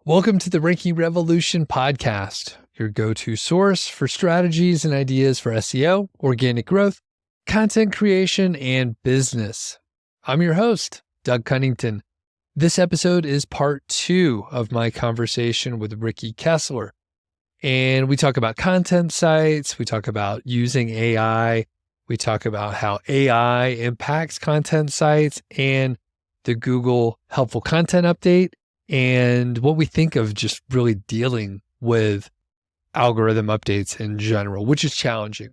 Welcome to the Reiki Revolution podcast, your go-to source for strategies and ideas for SEO, organic growth, content creation, and business. I'm your host, Doug Cunnington. This episode is part 2 of my conversation with Ricky Kesler. And we talk about content sites, we talk about using AI, we talk about how AI impacts content sites and the Google Helpful Content Update, and what we think of just really dealing with algorithm updates in general, which is challenging.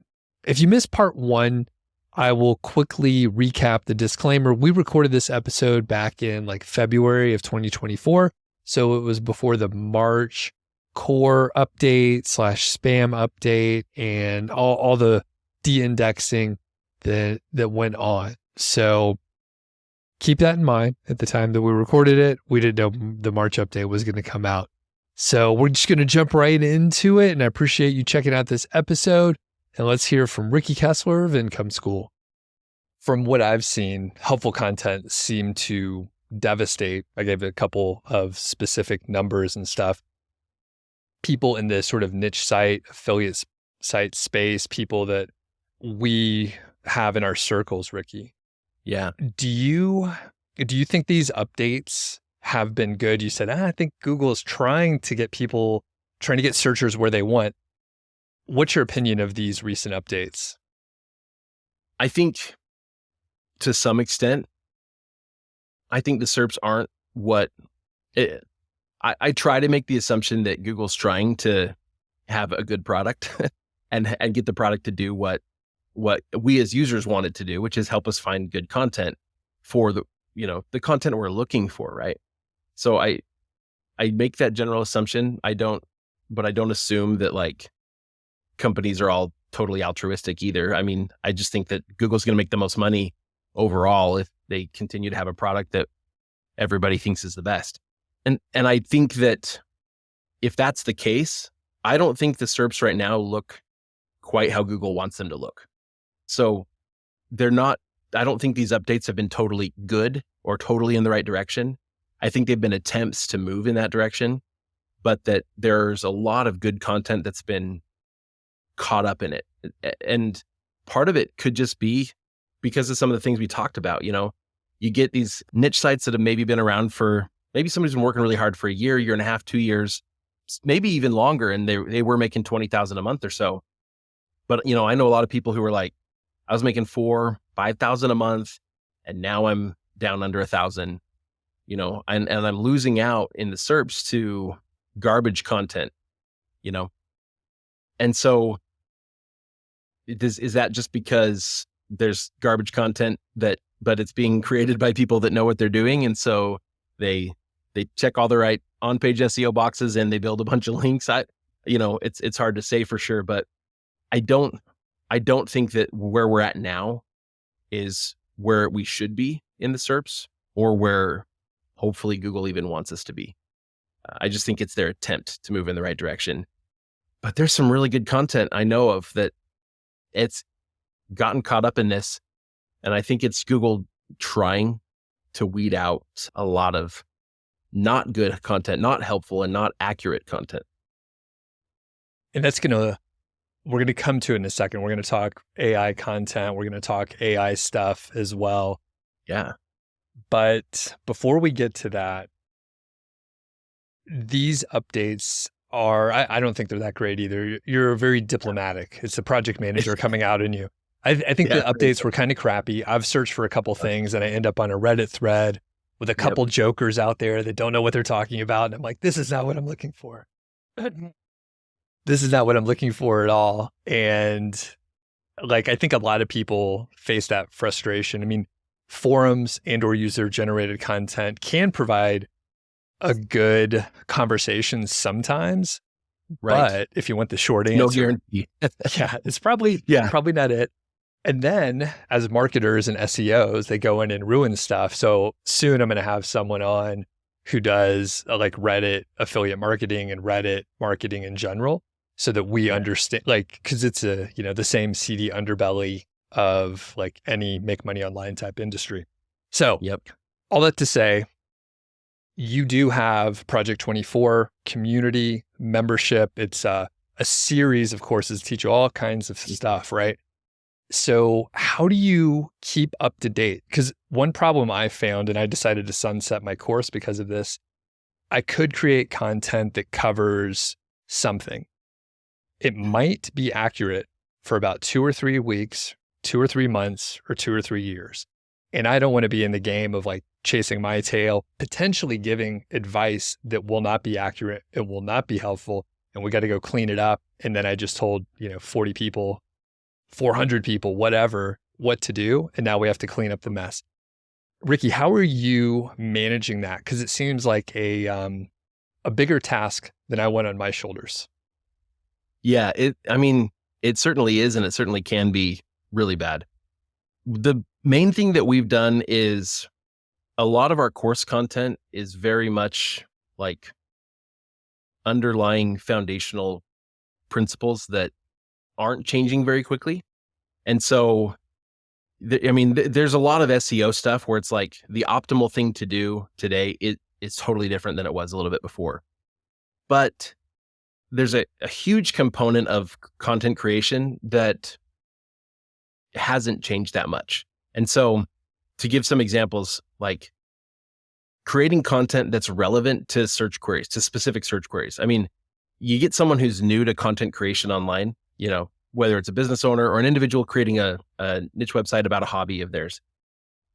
If you missed part 1, I will quickly recap the disclaimer. We recorded this episode back in February of 2024. So it was before the March core update / spam update and all the de-indexing that went on. So keep that in mind. At the time that we recorded it, we didn't know the March update was going to come out. So we're just going to jump right into it. And I appreciate you checking out this episode. And let's hear from Ricky Kesler of Income School. From what I've seen, helpful content seemed to devastate. I gave a couple of specific numbers and stuff. People in this sort of niche site, affiliate site space, people that we have in our circles, Ricky. Yeah. Do you think these updates have been good? You said, I think Google is trying to get searchers where they want. What's your opinion of these recent updates? I think to some extent, I think the SERPs aren't I try to make the assumption that Google's trying to have a good product and get the product to do what we as users want it to do, which is help us find good content for the content we're looking for, right? So I make that general assumption. But I don't assume that companies are all totally altruistic either. I mean, I just think that Google's going to make the most money overall if they continue to have a product that everybody thinks is the best. And I think that if that's the case, I don't think the SERPs right now look quite how Google wants them to look. So I don't think these updates have been totally good or totally in the right direction. I think they've been attempts to move in that direction, but that there's a lot of good content that's been caught up in it. And part of it could just be because of some of the things we talked about. You get these niche sites that have maybe been around for, maybe somebody's been working really hard for a year and a half, 2 years, maybe even longer. And they were making $20,000 a month or so. But, I know a lot of people who were like, I was making $4,000-5,000 a month, and now I'm down under 1,000, and I'm losing out in the SERPs to garbage content, And so is that just because there's garbage content but it's being created by people that know what they're doing, and so they check all the right on-page SEO boxes and they build a bunch of links? It's hard to say for sure, but I don't think that where we're at now is where we should be in the SERPs, or where hopefully Google even wants us to be. I just think it's their attempt to move in the right direction. But there's some really good content I know of that it's gotten caught up in this. And I think it's Google trying to weed out a lot of not good content, not helpful and not accurate content. And we're going to come to it in a second. We're going to talk AI content. We're going to talk AI stuff as well. Yeah. But before we get to that, these updates I don't think they're that great either. You're very diplomatic. It's the project manager coming out in you. I think the updates were kind of crappy. I've searched for a couple things and I end up on a Reddit thread with a couple jokers out there that don't know what they're talking about. And I'm like, this is not what I'm looking for. This is not what I'm looking for at all. And I think a lot of people face that frustration. I mean, forums and or user generated content can provide a good conversation sometimes, right? But if you want the short answer, no guarantee. It's probably not it. And then as marketers and SEOs, they go in and ruin stuff. So soon I'm going to have someone on who does Reddit affiliate marketing and Reddit marketing in general, so that we understand, because it's the same seedy underbelly of any make money online type industry. So all that to say, you do have Project 24 community membership. It's a series of courses teach you all kinds of stuff, right? So how do you keep up to date? Because one problem I found, and I decided to sunset my course because of this, I could create content that covers something. It might be accurate for about 2 or 3 weeks, 2 or 3 months, or 2 or 3 years. And I don't want to be in the game of like chasing my tail, potentially giving advice that will not be accurate. It will not be helpful. And we got to go clean it up. And then I just told, 40 people, 400 people, whatever, what to do. And now we have to clean up the mess. Ricky, how are you managing that? Because it seems like a bigger task than I want on my shoulders. Yeah, it certainly is, and it certainly can be really bad. The main thing that we've done is a lot of our course content is very much like underlying foundational principles that aren't changing very quickly. And so, there's a lot of SEO stuff where it's like the optimal thing to do today is totally different than it was a little bit before. But there's a huge component of content creation that hasn't changed that much. And so to give some examples, like creating content that's relevant to search queries, to specific search queries. You get someone who's new to content creation online, whether it's a business owner or an individual creating a niche website about a hobby of theirs.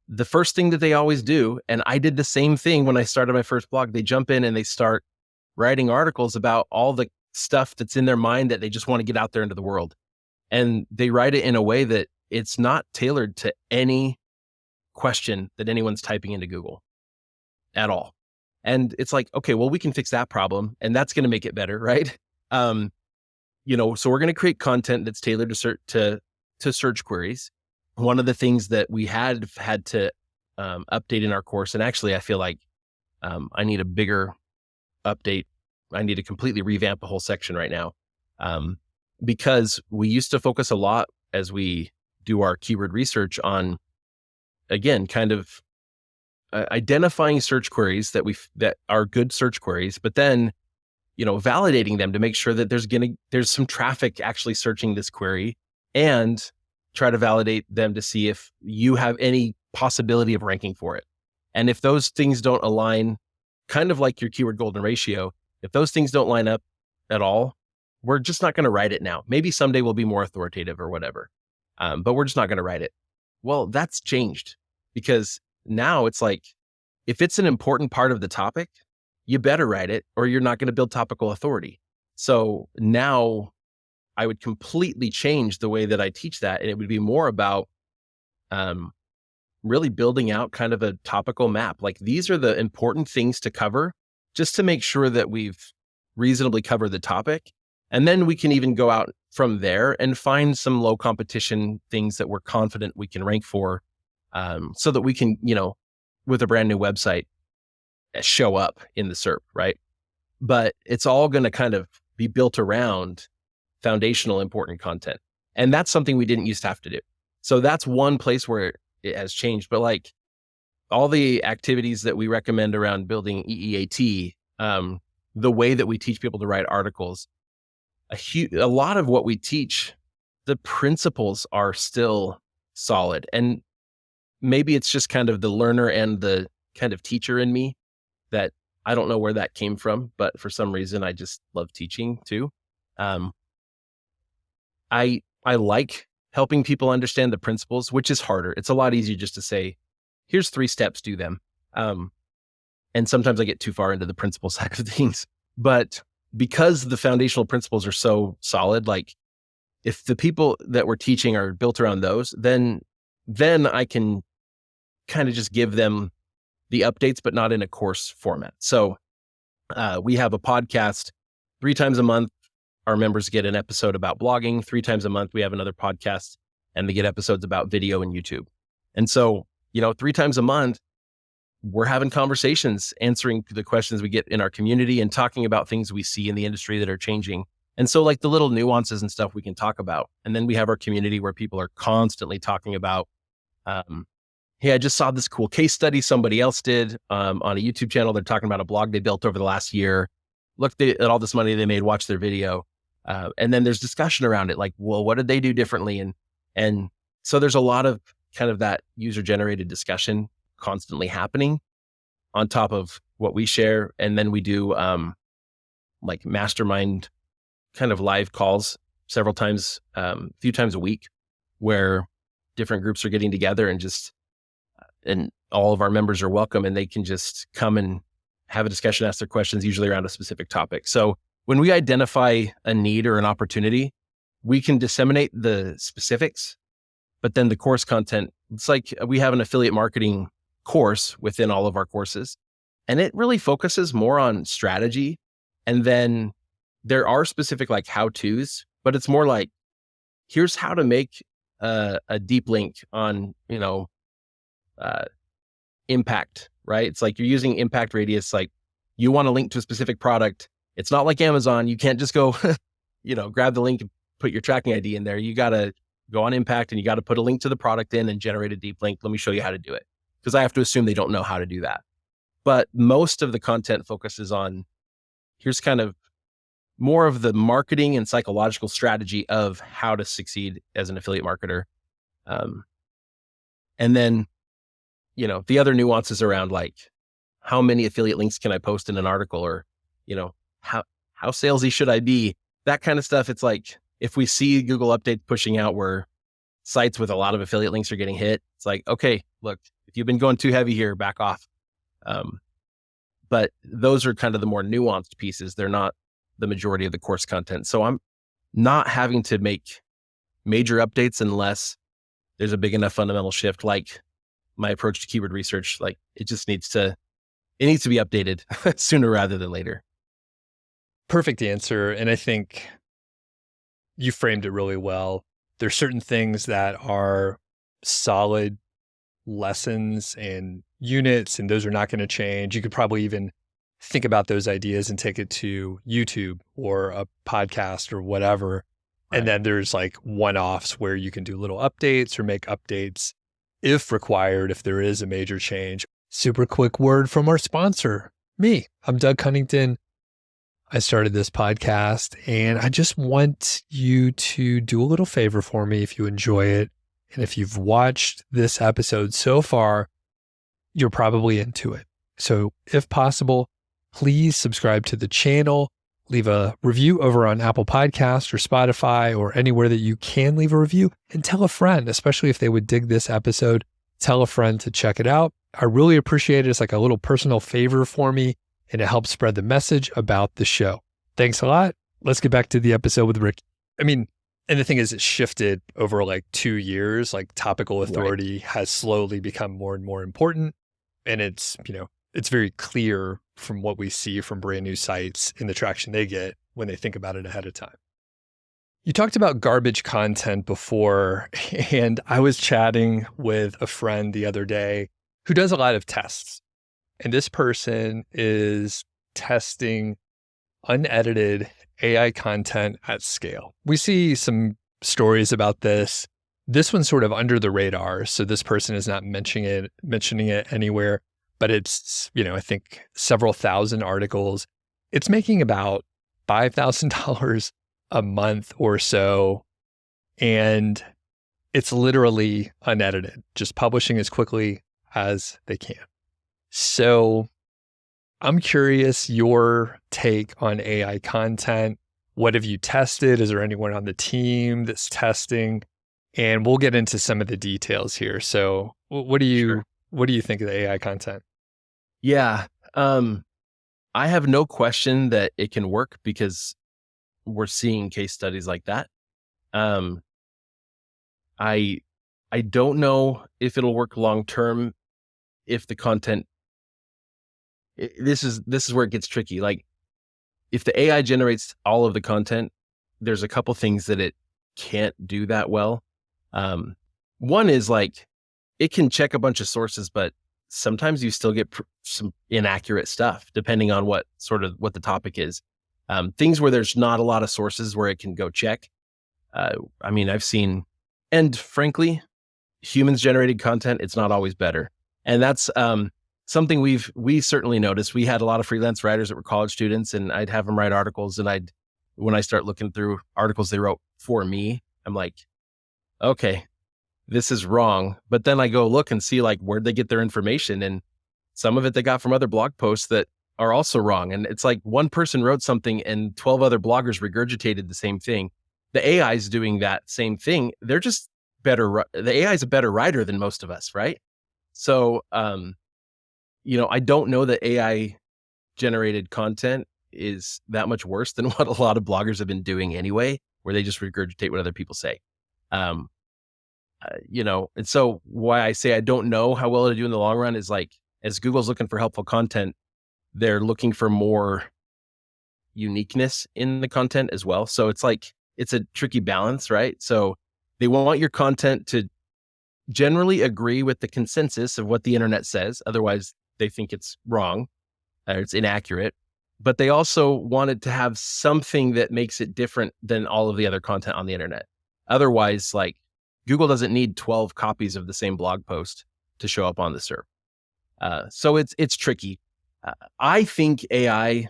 The first thing that they always do, and I did the same thing when I started my first blog, they jump in and they start writing articles about all the stuff that's in their mind that they just want to get out there into the world. And they write it in a way that it's not tailored to any question that anyone's typing into Google at all. And it's like, okay, well, we can fix that problem and that's going to make it better, right? So we're going to create content that's tailored to search queries. One of the things that we had to update in our course, and actually I feel like I need a bigger update. I need to completely revamp a whole section right now, because we used to focus a lot as we do our keyword research on, again, kind of identifying search queries that are good search queries, but then validating them to make sure that there's some traffic actually searching this query, and try to validate them to see if you have any possibility of ranking for it. And if those things don't align, kind of like your keyword golden ratio, if those things don't line up at all, we're just not going to write it now. Maybe someday we'll be more authoritative or whatever, but we're just not going to write it. Well, that's changed, because now it's like, if it's an important part of the topic, you better write it or you're not going to build topical authority. So now I would completely change the way that I teach that. And it would be more about really building out kind of a topical map. Like, these are the important things to cover just to make sure that we've reasonably covered the topic. And then we can even go out from there and find some low competition things that we're confident we can rank for, so that we can, with a brand new website, show up in the SERP, right? But it's all going to kind of be built around foundational important content. And that's something we didn't used to have to do. So that's one place where it has changed. But like all the activities that we recommend around building EEAT, the way that we teach people to write articles, a lot of what we teach, the principles are still solid. And maybe it's just kind of the learner and the kind of teacher in me that I don't know where that came from, but for some reason I just love teaching too. I like helping people understand the principles, which is harder. It's a lot easier just to say, here's 3 steps, do them. And sometimes I get too far into the principle side of things, but because the foundational principles are so solid, like if the people that we're teaching are built around those, then I can kind of just give them the updates, but not in a course format. So we have a podcast 3 times a month. Our members get an episode about blogging. 3 times a month, we have another podcast, and they get episodes about video and YouTube. And so, 3 times a month, we're having conversations, answering the questions we get in our community and talking about things we see in the industry that are changing. And so like the little nuances and stuff we can talk about. And then we have our community where people are constantly talking about, hey, I just saw this cool case study somebody else did on a YouTube channel. They're talking about a blog they built over the last year. Look at all this money they made, watch their video. And then there's discussion around it. Like, well, what did they do differently? And so there's a lot of kind of that user generated discussion constantly happening on top of what we share. And then we do like mastermind kind of live calls several times, a few times a week, where different groups are getting together and all of our members are welcome, and they can just come and have a discussion, ask their questions, usually around a specific topic. So when we identify a need or an opportunity, we can disseminate the specifics, but then the course content, it's like we have an affiliate marketing course within all of our courses, and it really focuses more on strategy. And then there are specific like how-tos, but it's more like, here's how to make a deep link on, impact, right? It's like you're using impact radius. Like you want to link to a specific product. It's not like Amazon. You can't just go, grab the link and put your tracking ID in there. You got to go on impact and you got to put a link to the product in and generate a deep link. Let me show you how to do it. Because I have to assume they don't know how to do that. But most of the content focuses on, here's kind of more of the marketing and psychological strategy of how to succeed as an affiliate marketer. And then, the other nuances around like how many affiliate links can I post in an article, or, how salesy should I be? That kind of stuff. It's like, if we see Google updates pushing out where sites with a lot of affiliate links are getting hit, it's like, okay, look, if you've been going too heavy here, back off. But those are kind of the more nuanced pieces. They're not the majority of the course content. So I'm not having to make major updates unless there's a big enough fundamental shift, like my approach to keyword research. Like it needs to be updated sooner rather than later. Perfect answer. And I think you framed it really well. There's certain things that are solid lessons and units, and those are not going to change. You could probably even think about those ideas and take it to YouTube or a podcast or whatever. Right. And then there's like one-offs where you can do little updates or make updates if required, if there is a major change. Super quick word from our sponsor, me. I'm Doug Cunnington. I started this podcast, and I just want you to do a little favor for me if you enjoy it. And if you've watched this episode so far, you're probably into it. So if possible, please subscribe to the channel, leave a review over on Apple Podcasts or Spotify or anywhere that you can leave a review, and tell a friend, especially if they would dig this episode, tell a friend to check it out. I really appreciate it. It's like a little personal favor for me, and it helps spread the message about the show. Thanks a lot. Let's get back to the episode with Ricky. And the thing is, it's shifted over like 2 years. Like topical authority has slowly become more and more important. And it's very clear from what we see from brand new sites in the traction they get when they think about it ahead of time. You talked about garbage content before, and I was chatting with a friend the other day who does a lot of tests. And this person is testing unedited AI content at scale. We see some stories about this. This one's sort of under the radar. So this person is not mentioning it anywhere, but it's, I think several thousand articles. It's making about $5,000 a month or so. And it's literally unedited, just publishing as quickly as they can. So I'm curious your take on AI content. What have you tested? Is there anyone on the team that's testing? And we'll get into some of the details here. So what do you think of the AI content? Yeah. I have no question that it can work because we're seeing case studies like that. I don't know if it'll work long term if the content. This is where it gets tricky. Like if the AI generates all of the content, there's a couple things that it can't do that well. One is like it can check a bunch of sources, but sometimes you still get some inaccurate stuff depending on what the topic is. Things where there's not a lot of sources where it can go check. I've seen, and frankly, humans generated content, it's not always better. And that's something we certainly noticed. We had a lot of freelance writers that were college students, and I'd have them write articles, and when I start looking through articles they wrote for me, I'm like, okay, this is wrong. But then I go look and see like where'd they get their information, and some of it they got from other blog posts that are also wrong. And it's like one person wrote something and 12 other bloggers regurgitated the same thing. The AI is doing that same thing. They're just better. The AI is a better writer than most of us, right? So, I don't know that AI generated content is that much worse than what a lot of bloggers have been doing anyway, where they just regurgitate what other people say. And so why I say I don't know how well to do in the long run is like, as Google's looking for helpful content, they're looking for more uniqueness in the content as well. So it's like, it's a tricky balance, right? So they want your content to generally agree with the consensus of what the internet says. Otherwise, they think it's wrong or it's inaccurate. But they also want it to have something that makes it different than all of the other content on the internet. Otherwise, like Google doesn't need 12 copies of the same blog post to show up on the SERP. So it's tricky. I think AI,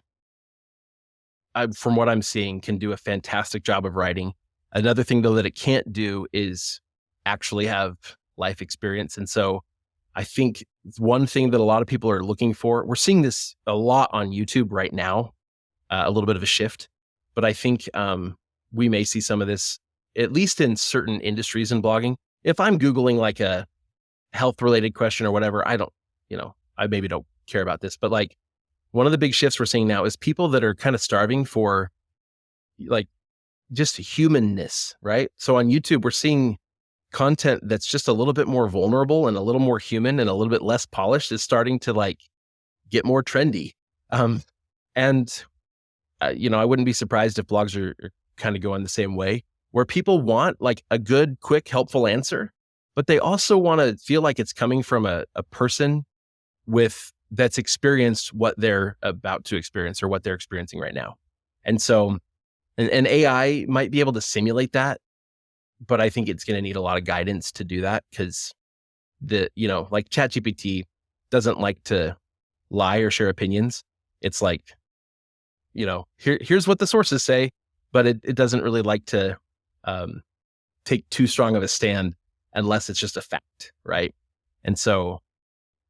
from what I'm seeing, can do a fantastic job of writing. Another thing, though, that it can't do is actually have life experience. And so I think one thing that a lot of people are looking for, we're seeing this a lot on YouTube right now, a little bit of a shift, but I think we may see some of this, at least in certain industries in blogging. If I'm Googling like a health related question or whatever, I maybe don't care about this, but like one of the big shifts we're seeing now is people that are kind of starving for like just humanness, right? So on YouTube, we're seeing content that's just a little bit more vulnerable and a little more human and a little bit less polished is starting to like get more trendy. I wouldn't be surprised if blogs are kind of going the same way, where people want like a good, quick, helpful answer, but they also want to feel like it's coming from a person that's experienced what they're about to experience or what they're experiencing right now. And so, and AI might be able to simulate that, but I think it's going to need a lot of guidance to do that, because like ChatGPT doesn't like to lie or share opinions. It's like, here's what the sources say, but it doesn't really like to take too strong of a stand unless it's just a fact, right? And so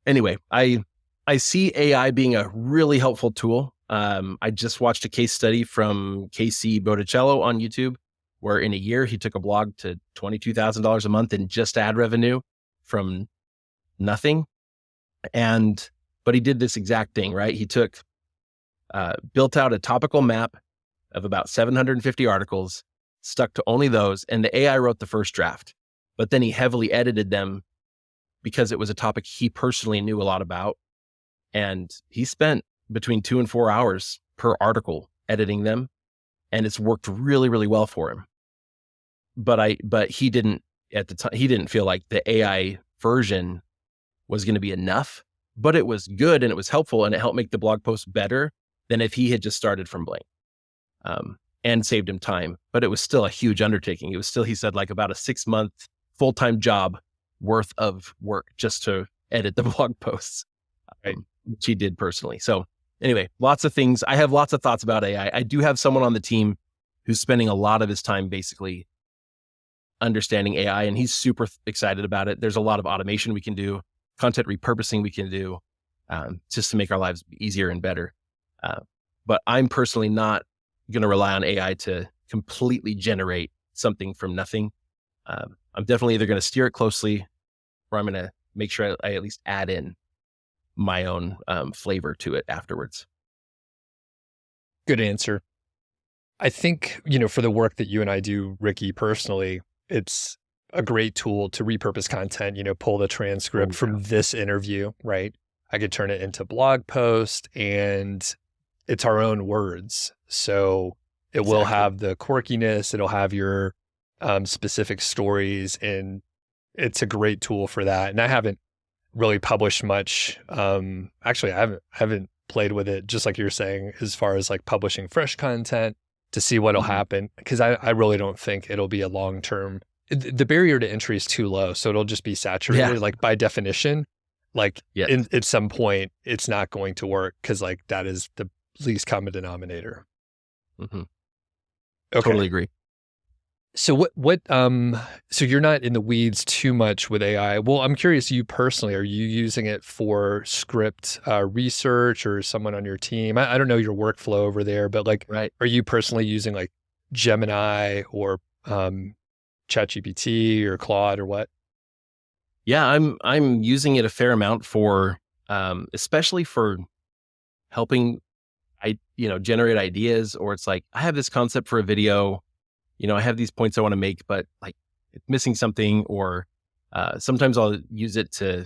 anyway, I see AI being a really helpful tool. I just watched a case study from Casey Botticello on YouTube, where in a year he took a blog to $22,000 a month in just ad revenue from nothing. But he did this exact thing, right? He built out a topical map of about 750 articles, stuck to only those, and the AI wrote the first draft. But then he heavily edited them because it was a topic he personally knew a lot about. And he spent between 2 and 4 hours per article editing them. And it's worked really, really well for him. But he didn't, at the time, he didn't feel like the AI version was going to be enough, but it was good and it was helpful and it helped make the blog post better than if he had just started from blank, and saved him time. But it was still a huge undertaking. It was still, he said, like about a 6-month full-time job worth of work just to edit the blog posts, which he did personally. So anyway, lots of things. I have lots of thoughts about AI. I do have someone on the team who's spending a lot of his time basically understanding AI, and he's super excited about it. There's a lot of automation we can do, content repurposing we can do, just to make our lives easier and better. But I'm personally not going to rely on AI to completely generate something from nothing. I'm definitely either going to steer it closely, or I'm going to make sure I at least add in my own flavor to it afterwards. Good answer. I think, for the work that you and I do, Ricky, personally, it's a great tool to repurpose content, pull the transcript from this interview, right? I could turn it into blog post and it's our own words. So it will have the quirkiness, it'll have your specific stories, and it's a great tool for that. And I haven't really published much. Actually, I haven't played with it, just like you're saying, as far as like publishing fresh content to see what'll happen. Because I really don't think it'll be a long-term the barrier to entry is too low. So it'll just be saturated. Yeah. Like by definition, like Yeah. at some point it's not going to work because like that is the least common denominator. Mm-hmm. Okay. Totally agree. So so you're not in the weeds too much with AI. Well, I'm curious, you personally, are you using it for script research or someone on your team? I don't know your workflow over there, but like, Right. are you personally using like Gemini or ChatGPT or Claude or what? Yeah, I'm using it a fair amount for especially for helping generate ideas, or it's like I have this concept for a video, I have these points I want to make, but like it's missing something, or sometimes I'll use it to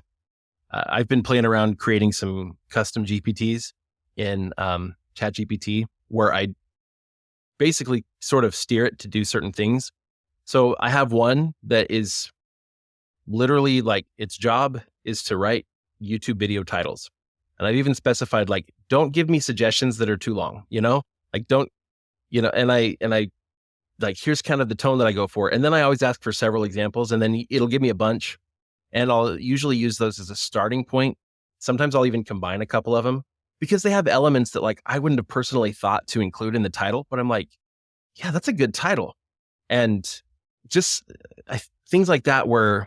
I've been playing around creating some custom GPTs in ChatGPT where I basically sort of steer it to do certain things. So I have one that is literally like its job is to write YouTube video titles. And I've even specified like, don't give me suggestions that are too long, like don't, and I like, here's kind of the tone that I go for. And then I always ask for several examples, and then it'll give me a bunch, and I'll usually use those as a starting point. Sometimes I'll even combine a couple of them because they have elements that like I wouldn't have personally thought to include in the title, but I'm like, yeah, that's a good title. And just things like that where,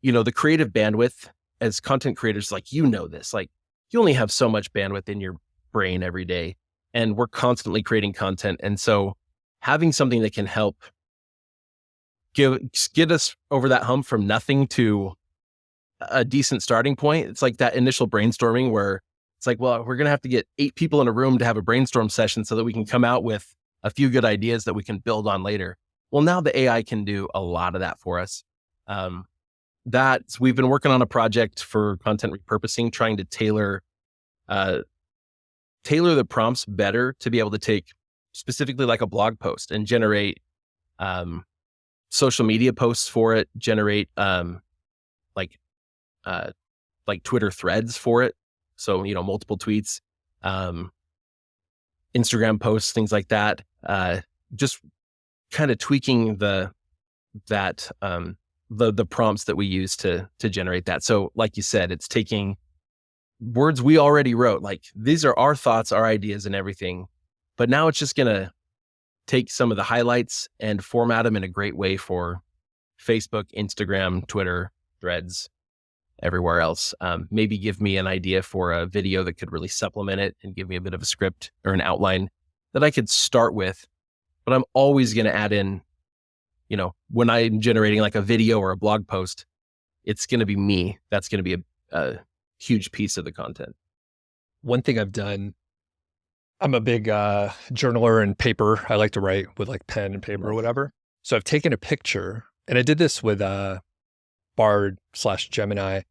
the creative bandwidth as content creators, like, this, like you only have so much bandwidth in your brain every day, and we're constantly creating content. And so having something that can help get us over that hump from nothing to a decent starting point. It's like that initial brainstorming where it's like, well, we're going to have to get 8 people in a room to have a brainstorm session so that we can come out with a few good ideas that we can build on later. Well, now the AI can do a lot of that for us. We've been working on a project for content repurposing, trying to tailor the prompts better to be able to take specifically like a blog post and generate social media posts for it, generate like Twitter threads for it. So, multiple tweets, Instagram posts, things like that. Just kind of tweaking the prompts that we use to generate that. So like you said, it's taking words we already wrote, like these are our thoughts, our ideas and everything. But now it's just going to take some of the highlights and format them in a great way for Facebook, Instagram, Twitter, Threads, everywhere else. Maybe give me an idea for a video that could really supplement it and give me a bit of a script or an outline that I could start with. But I'm always going to add in, when I'm generating like a video or a blog post, it's going to be me. That's going to be a huge piece of the content. One thing I've done, I'm a big journaler and paper. I like to write with like pen and paper or whatever. So I've taken a picture, and I did this with Bard/Gemini.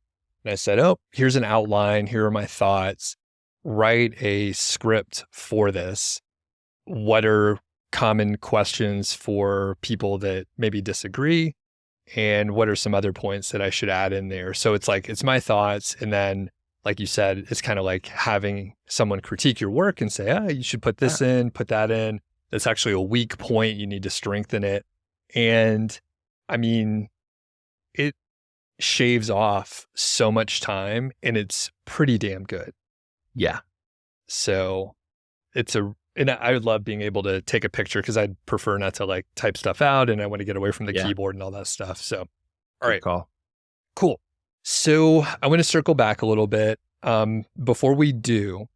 And I said, oh, here's an outline. Here are my thoughts. Write a script for this. What are common questions for people that maybe disagree? And what are some other points that I should add in there? So it's like, it's my thoughts. And then, like you said, it's kind of like having someone critique your work and say, you should put this in, put that in. That's actually a weak point. You need to strengthen it. And I mean, it shaves off so much time, and it's pretty damn good. Yeah. So and I would love being able to take a picture because I'd prefer not to like type stuff out, and I want to get away from the keyboard and all that stuff. So, all right. Call. Cool. So I want to circle back a little bit. Before we do,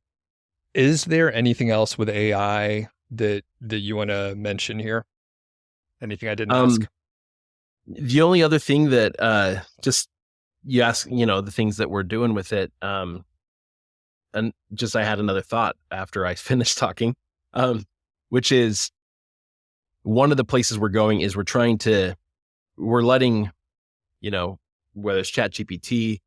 is there anything else with AI that you want to mention here? Anything I didn't ask? The only other thing that just you ask, the things that we're doing with it, and just I had another thought after I finished talking, which is one of the places we're going is we're letting, whether it's ChatGPT,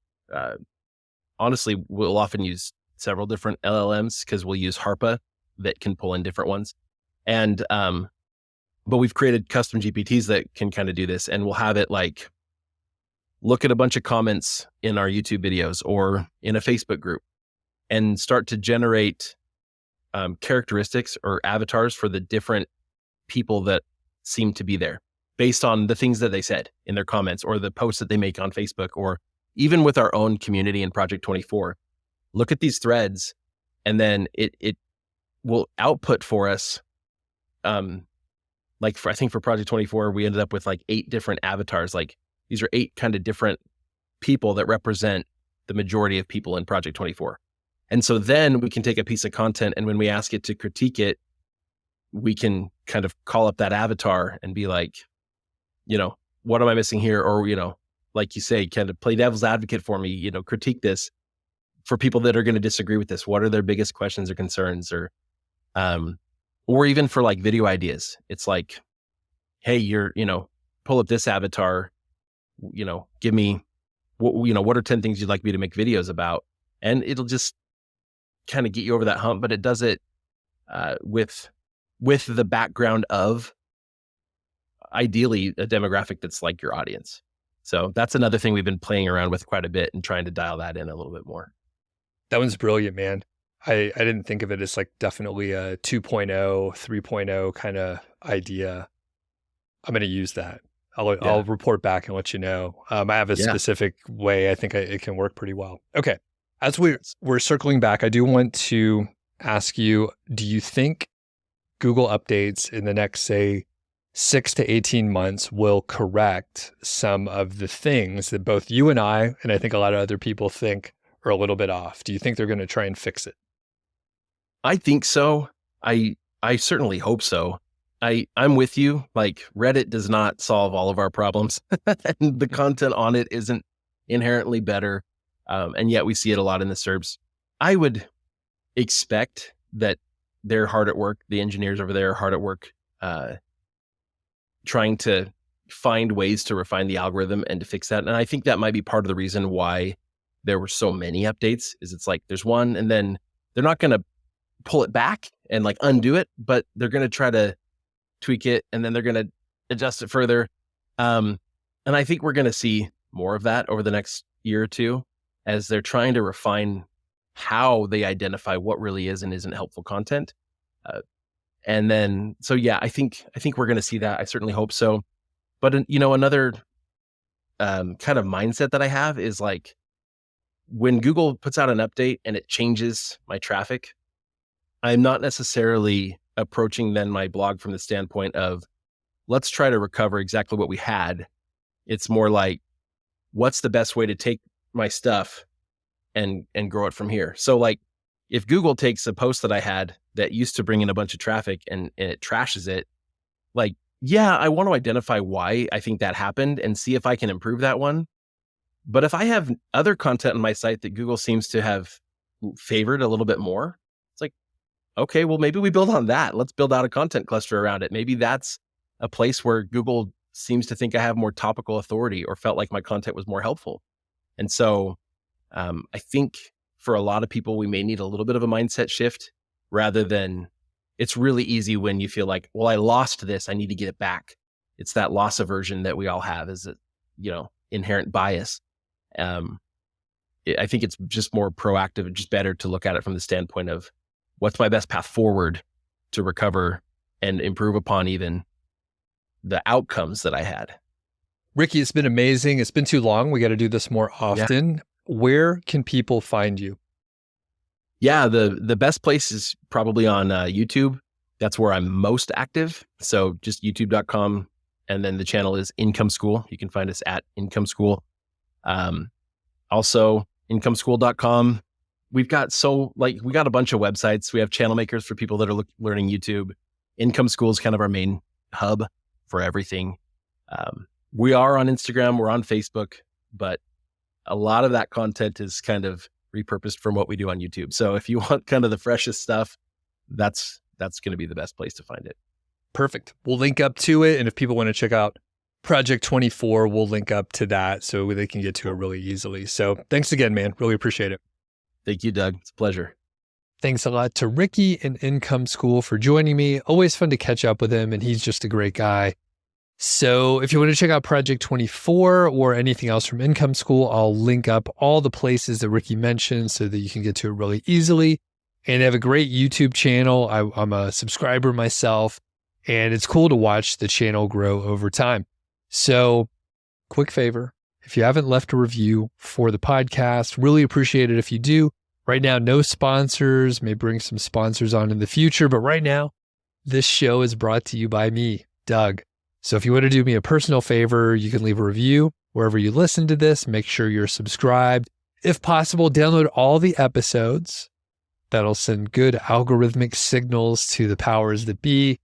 honestly, we'll often use several different LLMs because we'll use HARPA that can pull in different ones. And, but we've created custom GPTs that can kind of do this, and we'll have it like look at a bunch of comments in our YouTube videos or in a Facebook group and start to generate characteristics or avatars for the different people that seem to be there. based on the things that they said in their comments or the posts that they make on Facebook, or even with our own community in Project 24. Look at these threads, and then it will output for us. I think for Project 24, we ended up with like 8 different avatars. Like these are 8 kind of different people that represent the majority of people in Project 24. And so then we can take a piece of content, and when we ask it to critique it, we can kind of call up that avatar and be like, what am I missing here? Or, like you say, kind of play devil's advocate for me, critique this for people that are going to disagree with this. What are their biggest questions or concerns? Or even for like video ideas. It's like, hey, pull up this avatar, give me, what are 10 things you'd like me to make videos about? And it'll just kind of get you over that hump, but it does it with the background of ideally a demographic that's like your audience. So that's another thing we've been playing around with quite a bit and trying to dial that in a little bit more. That one's brilliant, man. I didn't think of it as like definitely a 2.0, 3.0 kind of idea. I'm going to use that. I'll report back and let you know. I have a specific way I think it can work pretty well. Okay. As we're circling back, I do want to ask you, do you think Google updates in the next, say, 6 to 18 months will correct some of the things that both you and I think a lot of other people think are a little bit off? Do you think they're going to try and fix it? I think so. I certainly hope so. I'm with you. Like Reddit does not solve all of our problems and the content on it isn't inherently better. And yet we see it a lot in the SERPs. I would expect that they're hard at work. The engineers over there are hard at work, trying to find ways to refine the algorithm and to fix that. And I think that might be part of the reason why there were so many updates, is it's like there's one and then they're not going to pull it back and like undo it, but they're going to try to tweak it and then they're going to adjust it further. And I think we're going to see more of that over the next year or two as they're trying to refine how they identify what really is and isn't helpful content. And then, so yeah, I think we're going to see that. I certainly hope so. But another kind of mindset that I have is like when Google puts out an update and it changes my traffic, I'm not necessarily approaching then my blog from the standpoint of let's try to recover exactly what we had. It's more like, what's the best way to take my stuff and grow it from here? So like if Google takes a post that I had that used to bring in a bunch of traffic and it trashes it, like, yeah, I want to identify why I think that happened and see if I can improve that one. But if I have other content on my site that Google seems to have favored a little bit more, it's like, okay, well, maybe we build on that. Let's build out a content cluster around it. Maybe that's a place where Google seems to think I have more topical authority or felt like my content was more helpful. And so I think for a lot of people, we may need a little bit of a mindset shift rather than it's really easy when you feel like, well, I lost this, I need to get it back. It's that loss aversion that we all have as a, inherent bias. I think it's just more proactive and just better to look at it from the standpoint of what's my best path forward to recover and improve upon even the outcomes that I had. Ricky, it's been amazing. It's been too long. We got to do this more often. Yeah. Where can people find you? Yeah, the best place is probably on YouTube. That's where I'm most active. So just youtube.com. And then the channel is Income School. You can find us at Income School. Also incomeschool.com. We've got a bunch of websites. We have channel makers for people that are learning YouTube. Income School is kind of our main hub for everything. We are on Instagram, we're on Facebook, but a lot of that content is kind of repurposed from what we do on YouTube. So if you want kind of the freshest stuff, that's going to be the best place to find it. Perfect. We'll link up to it. And if people want to check out Project 24, we'll link up to that so they can get to it really easily. So thanks again, man. Really appreciate it. Thank you, Doug. It's a pleasure. Thanks a lot to Ricky and Income School for joining me. Always fun to catch up with him, and he's just a great guy. So if you want to check out Project 24 or anything else from Income School, I'll link up all the places that Ricky mentioned so that you can get to it really easily. And they have a great YouTube channel. I'm a subscriber myself. And it's cool to watch the channel grow over time. So, quick favor, if you haven't left a review for the podcast, really appreciate it if you do. Right now, no sponsors, may bring some sponsors on in the future, but right now, this show is brought to you by me, Doug. So if you want to do me a personal favor, you can leave a review wherever you listen to this. Make sure you're subscribed. If possible, download all the episodes. That'll send good algorithmic signals to the powers that be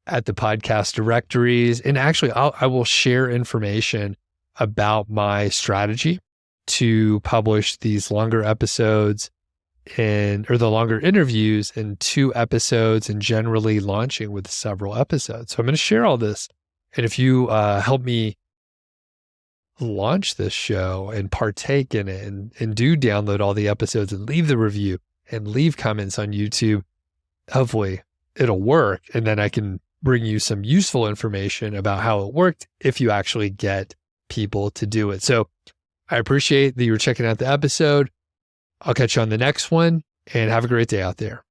at the podcast directories. And actually, I will share information about my strategy to publish these longer episodes or the longer interviews in 2 episodes, and generally launching with several episodes. So I'm going to share all this. And if you help me launch this show and partake in it and do download all the episodes and leave the review and leave comments on YouTube, hopefully it'll work. And then I can bring you some useful information about how it worked if you actually get people to do it. So I appreciate that you were checking out the episode. I'll catch you on the next one, and have a great day out there.